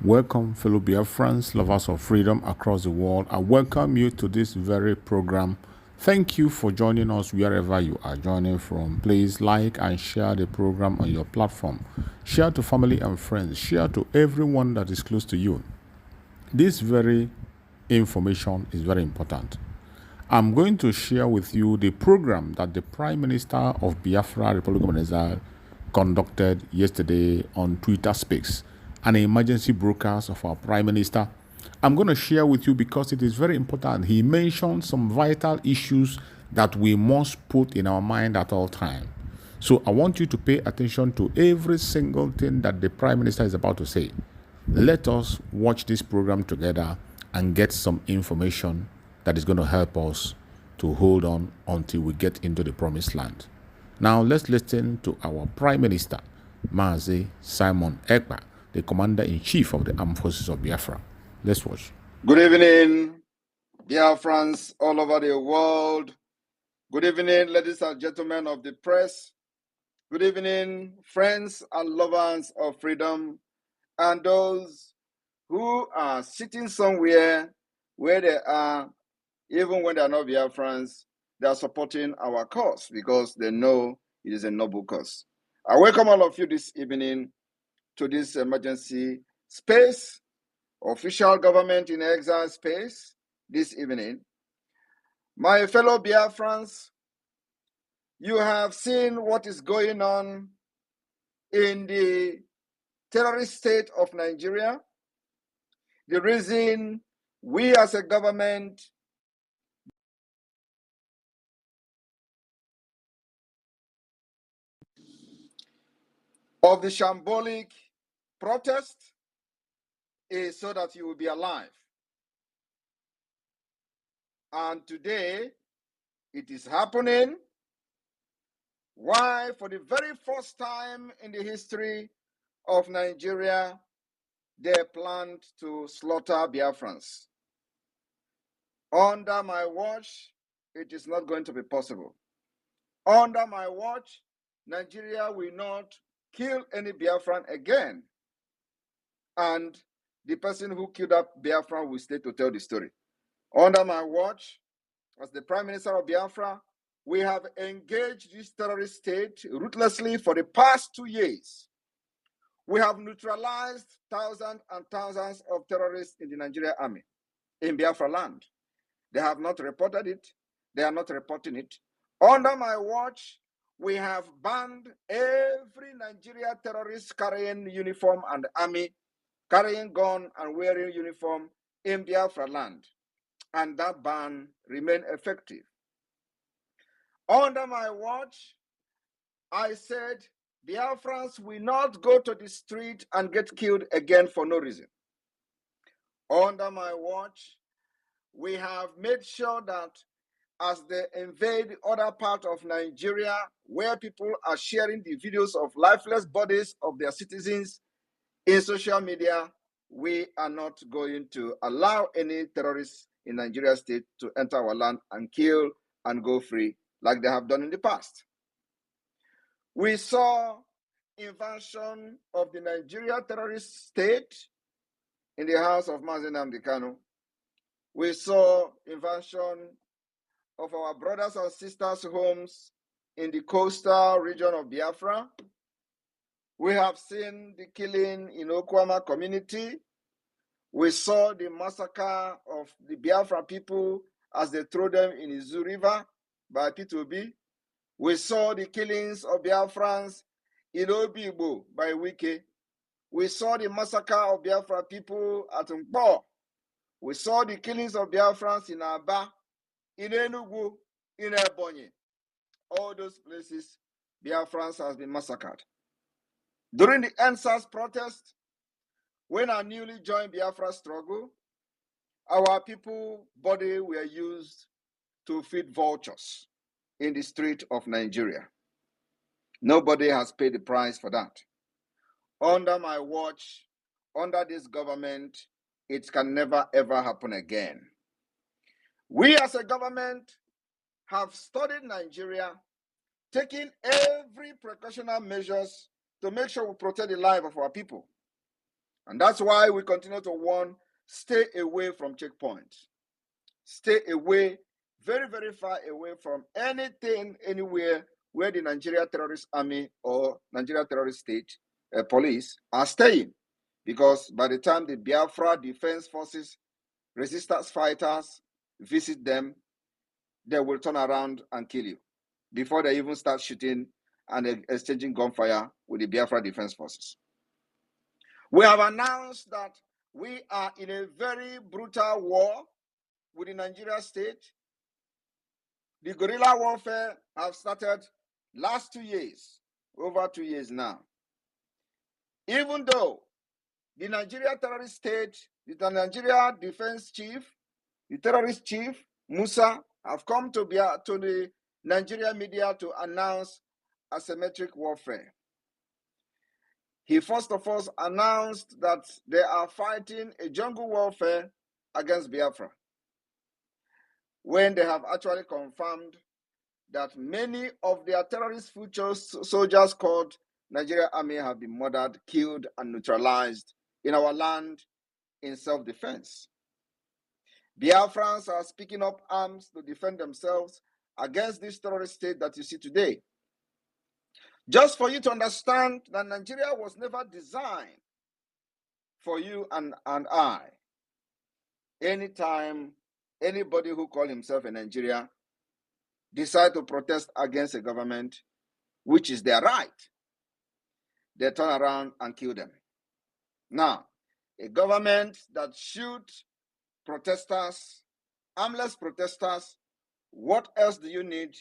Welcome, fellow Biafrans, lovers of freedom across the world. I welcome you to this very program. Thank you for joining us wherever you are joining from. Please like and share the program on your platform. Share to family and friends. Share to everyone that is close to you. This very information is very important. I'm going to share with you the program that the Prime Minister of Biafra, Republic of Nigeria, conducted yesterday on Twitter Speaks, an emergency broadcast of our Prime Minister. I'm going to share with you because it is very important. He mentioned some vital issues that we must put in our mind at all times. So I want you to pay attention to every single thing that the Prime Minister is about to say. Let us watch this program together and get some information that is going to help us to hold on until we get into the promised land. Now let's listen to our Prime Minister, Mazi Simon Ekpa, the Commander-in-Chief of the Armed Forces of Biafra. Let's watch. Good evening, Biafrans all over the world. Good evening, ladies and gentlemen of the press. Good evening, friends and lovers of freedom, and those who are sitting somewhere where they are, even when they are not Biafrans, they are supporting our cause because they know it is a noble cause. I welcome all of you this evening to this emergency space, official government in exile space this evening. My fellow Biafrans, you have seen what is going on in the terrorist state of Nigeria. The reason we as a government of the shambolic protest is so that you will be alive. And today, it is happening. Why? For the very first time in the history of Nigeria, they planned to slaughter Biafrans. Under my watch, it is not going to be possible. Under my watch, Nigeria will not kill any Biafran again. And the person who killed that Biafran will stay to tell the story. Under my watch, as the Prime Minister of Biafra, we have engaged this terrorist state ruthlessly for the past 2 years. We have neutralized thousands and thousands of terrorists in the Nigerian army, in Biafra land. They have not reported it. They are not reporting it. Under my watch, we have banned every Nigeria terrorist carrying uniform and army, carrying gun and wearing uniform in Biafra land. And that ban remained effective. Under my watch, I said Biafrans will not go to the street and get killed again for no reason. Under my watch, we have made sure that as they invade other parts of Nigeria, where people are sharing the videos of lifeless bodies of their citizens in social media, we are not going to allow any terrorists in Nigeria state to enter our land and kill and go free like they have done in the past. We saw invasion of the Nigeria terrorist state in the house of Mazi Kanu. We saw invasion of our brothers and sisters' homes in the coastal region of Biafra. We have seen the killing in Okwama community. We saw the massacre of the Biafra people as they threw them in Izu River by P2B. We saw the killings of Biafrans in Obigbo by Wike. We saw the massacre of Biafra people at Mpo. We saw the killings of Biafrans in Aba, in Enugu, in Ebonyi. All those places, Biafrans has been massacred. During the NSAS protest, when I newly joined Biafra struggle, our people body were used to feed vultures in the street of Nigeria. Nobody has paid the price for that. Under my watch, under this government, it can never ever happen again. We as a government have studied Nigeria, taking every precautionary measures to make sure we protect the life of our people. And that's why we continue to warn, stay away from checkpoints. Stay away, very, very far away from anything, anywhere where the Nigeria Terrorist Army or Nigeria Terrorist State Police are staying. Because by the time the Biafra Defense Forces, resistance fighters visit them, they will turn around and kill you before they even start shooting and exchanging gunfire with the Biafra Defense Forces. We have announced that we are in a very brutal war with the Nigeria state. The guerrilla warfare have started last 2 years, over 2 years now. Even though the Nigeria terrorist state, the Nigeria defense chief, the terrorist chief, Musa, have come to the Nigeria media to announce asymmetric warfare. He first of all announced that they are fighting a jungle warfare against Biafra, when they have actually confirmed that many of their terrorist future soldiers called Nigeria Army have been murdered, killed, and neutralized in our land in self-defense. Biafrans are picking up arms to defend themselves against this terrorist state that you see today. Just for you to understand that Nigeria was never designed for you and I. Anytime anybody who calls himself a Nigerian decide to protest against a government, which is their right, they turn around and kill them. Now, a government that shoots protesters, armless protesters, what else do you need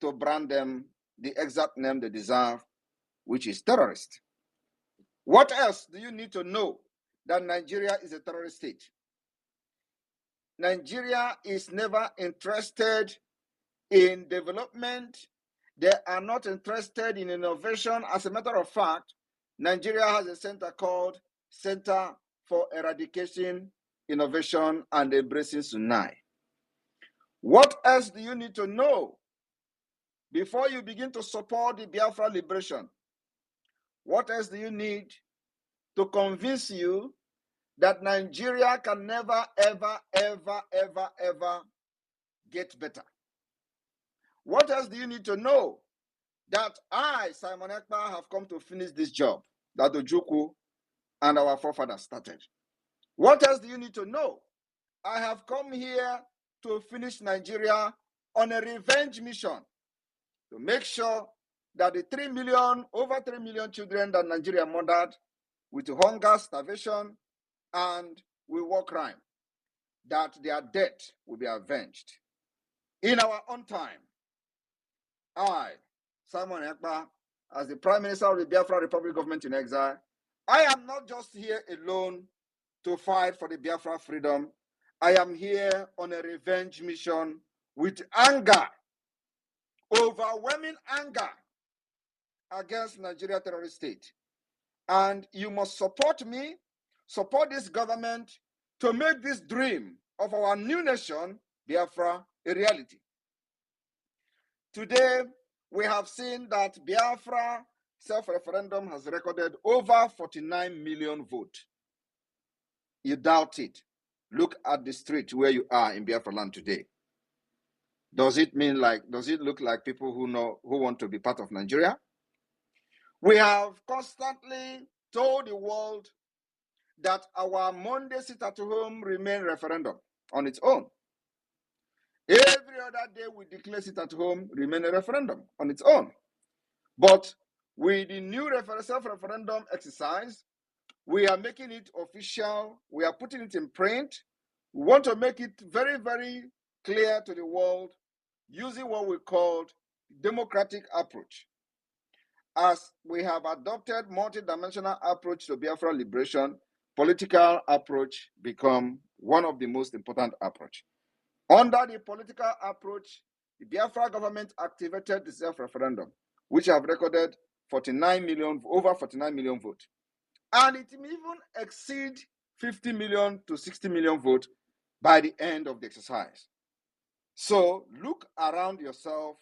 to brand them the exact name they deserve, which is terrorist? What else do you need to know that Nigeria is a terrorist state? Nigeria is never interested in development. They are not interested in innovation. As a matter of fact, Nigeria has a center called Center for Eradication, Innovation, and Embracing Sunai. What else do you need to know before you begin to support the Biafra liberation? What else do you need to convince you that Nigeria can never, ever, ever, ever, ever get better? What else do you need to know that I, Simon Ekpa, have come to finish this job that Njoku and our forefathers started? What else do you need to know? I have come here to finish Nigeria on a revenge mission to make sure that the over 3 million children that Nigeria murdered with hunger, starvation, and with war crime, that their death will be avenged in our own time. I, Simon Ekpa, as the Prime Minister of the Biafra Republic Government in Exile, I am not just here alone to fight for the Biafra freedom. I am here on a revenge mission with anger, overwhelming anger against Nigeria terrorist state. And you must support me, support this government to make this dream of our new nation, Biafra, a reality. Today, we have seen that Biafra self-referendum has recorded over 49 million votes. You doubt it. Look at the street where you are in Biafra land today. Does it look like people who want to be part of Nigeria? We have constantly told the world that our Monday sit-at-home remain referendum on its own. Every other day we declare sit-at-home remain a referendum on its own. But with the new self-referendum exercise, we are making it official. We are putting it in print. We want to make it very, very clear to the world using what we call democratic approach. As we have adopted multidimensional approach to Biafra liberation, political approach become one of the most important approach. Under the political approach, the Biafra government activated the self-referendum, which have recorded over 49 million votes. And it may even exceed 50 million to 60 million votes by the end of the exercise. So look around yourself,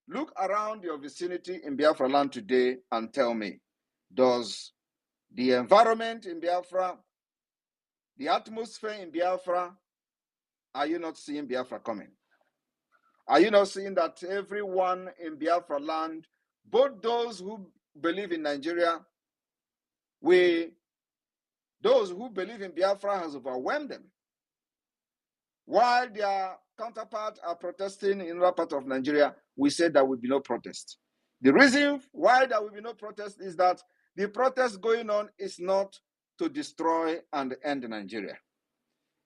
look around your vicinity in Biafra land today and tell me, does the environment in Biafra, the atmosphere in Biafra, are you not seeing Biafra coming? Are you not seeing that everyone in Biafra land, both those who believe in Nigeria, those who believe in Biafra has overwhelmed them, while their counterparts are protesting in other part of Nigeria? We said there will be no protest. The reason why there will be no protest is that the protest going on is not to destroy and end Nigeria.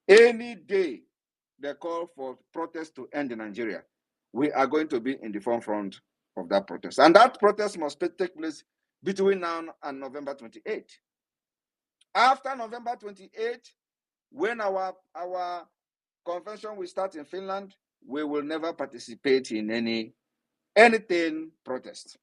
Any day they call for protest to end Nigeria, we are going to be in the forefront of that protest. And that protest must take place between now and November 28. After November 28, when our convention will start in Finland, we will never participate in anything protest.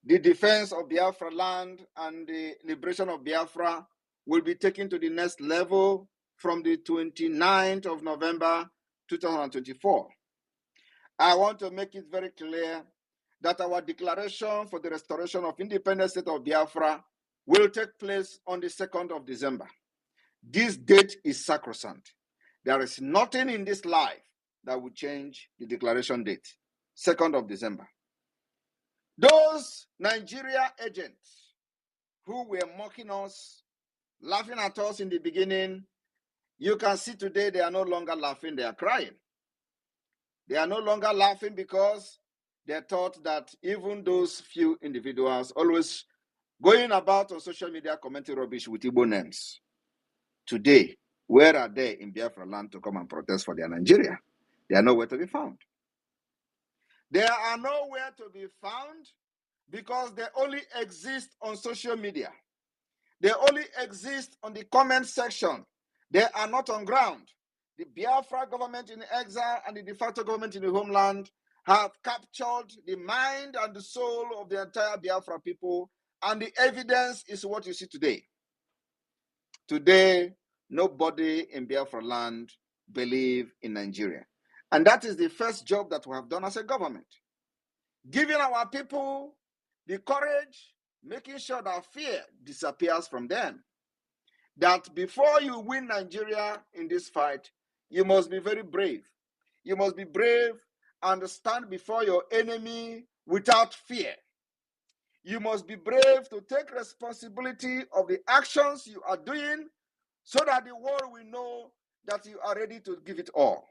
The defense of Biafra land and the liberation of Biafra will be taken to the next level from the 29th of November 2024. I want to make it very clear that our declaration for the restoration of independent state of Biafra will take place on the 2nd of December. This date is sacrosanct. There is nothing in this life that will change the declaration date, 2nd of December. Those Nigeria agents who were mocking us, laughing at us in the beginning, you can see today they are no longer laughing, they are crying. They are no longer laughing because they thought that even those few individuals always going about on social media commenting rubbish with Igbo names. Today, where are they in Biafra land to come and protest for their Nigeria? They are nowhere to be found. They are nowhere to be found because they only exist on social media. They only exist on the comment section. They are not on ground. The Biafra government in exile and the de facto government in the homeland have captured the mind and the soul of the entire Biafra people, and the evidence is what you see today. Today, nobody in Biafra land believes in Nigeria. And that is the first job that we have done as a government. Giving our people the courage, making sure that fear disappears from them. That before you win Nigeria in this fight, you must be very brave. You must be brave and stand before your enemy without fear. You must be brave to take responsibility of the actions you are doing so that the world will know that you are ready to give it all.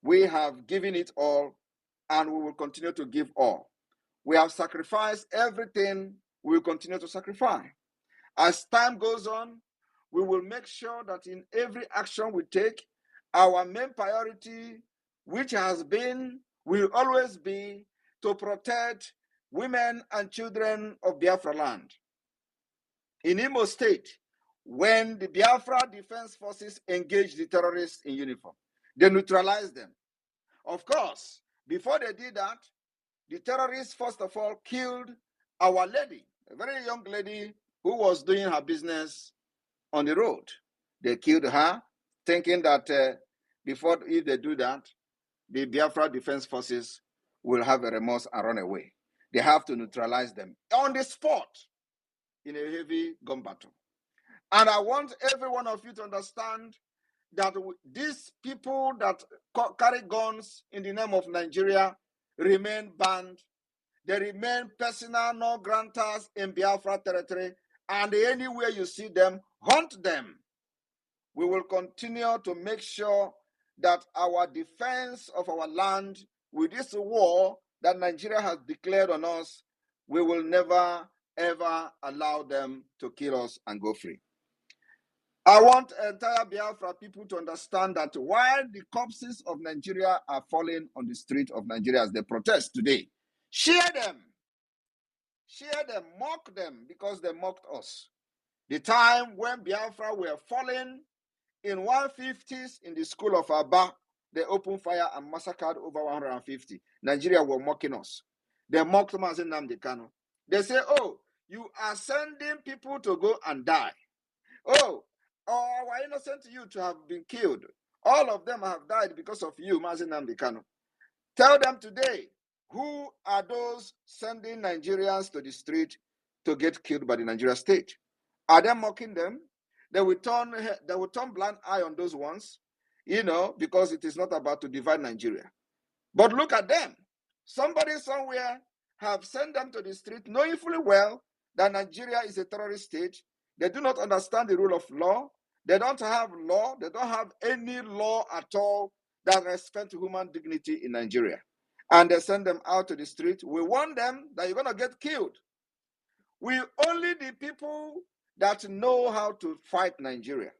We have given it all and we will continue to give all. We have sacrificed everything, we will continue to sacrifice. As time goes on, we will make sure that in every action we take, our main priority, which has been, will always be to protect women and children of Biafra land. In Imo State, when the Biafra Defense Forces engaged the terrorists in uniform, they neutralized them. Of course, before they did that, the terrorists first of all killed our lady, a very young lady who was doing her business on the road. They killed her, thinking that if they do that, the Biafra Defense Forces will have a remorse and run away. They have to neutralize them on the spot in a heavy gun battle. And I want every one of you to understand that these people that carry guns in the name of Nigeria remain banned. They remain personal non-grantors in Biafra territory, and anywhere you see them, hunt them. We will continue to make sure that our defense of our land with this war that Nigeria has declared on us, we will never, ever allow them to kill us and go free. I want entire Biafra people to understand that while the corpses of Nigeria are falling on the street of Nigeria as they protest today, share them, mock them because they mocked us. The time when Biafra were falling in 150s in the school of Aba, they opened fire and massacred over 150. Nigeria were mocking us. They mocked Mazi Nnamdi Kanu. They say, oh, you are sending people to go and die. Oh, our innocent youth have been killed. All of them have died because of you, Mazi Nnamdi Kanu. Tell them today, who are those sending Nigerians to the street to get killed by the Nigeria state. Are they mocking them? They will turn blind eye on those ones, because it is not about to divide Nigeria. But look at them. Somebody somewhere have sent them to the street knowing fully well that Nigeria is a terrorist state. They do not understand the rule of law. They don't have law. They don't have any law at all that respects human dignity in Nigeria. And they send them out to the street. We warn them that you're going to get killed. We only the people that know how to fight Nigeria.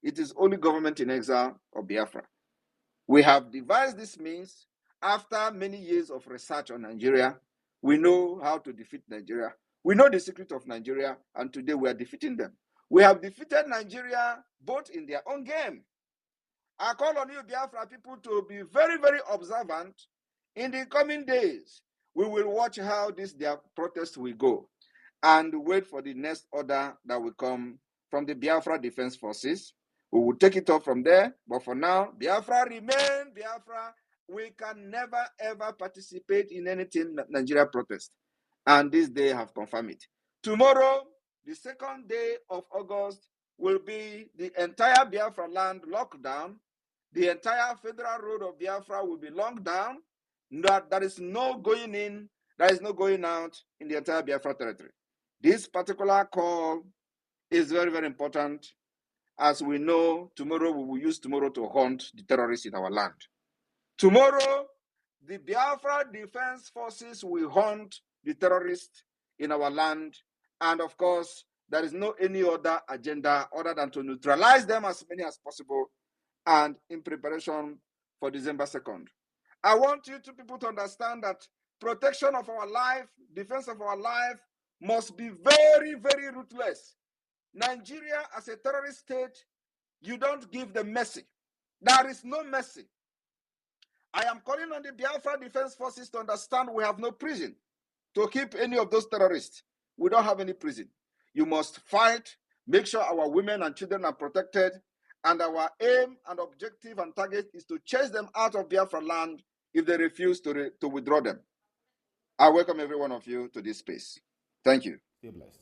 It is only government in exile or Biafra. We have devised this means after many years of research on Nigeria. We know how to defeat Nigeria. We know the secret of Nigeria, and today we are defeating them. We have defeated Nigeria both in their own game. I call on you, Biafra people, to be very, very observant. In the coming days, we will watch how their protest will go and wait for the next order that will come from the Biafra Defense Forces. We will take it up from there, but for now, Biafra remain Biafra. We can never, ever participate in anything Nigeria protest. And this day have confirmed it. Tomorrow, the 2nd day of August, will be the entire Biafra land locked down. The entire federal road of Biafra will be locked down. There is no going in, there is no going out in the entire Biafra territory. This particular call is very, very important. As we know, tomorrow we will use tomorrow to hunt the terrorists in our land. Tomorrow, the Biafra Defense Forces will hunt the terrorists in our land. And of course, there is no any other agenda other than to neutralize them as many as possible and in preparation for December 2nd. I want you two people to understand that protection of our life, defense of our life must be very, very ruthless. Nigeria as a terrorist state, you don't give them mercy. There is no mercy. I am calling on the Biafra Defense Forces to understand we have no prison to keep any of those terrorists. We don't have any prison. You must fight, make sure our women and children are protected, and our aim and objective and target is to chase them out of Biafra land if they refuse to withdraw them. I welcome every one of you to this space. Thank you. Stay blessed.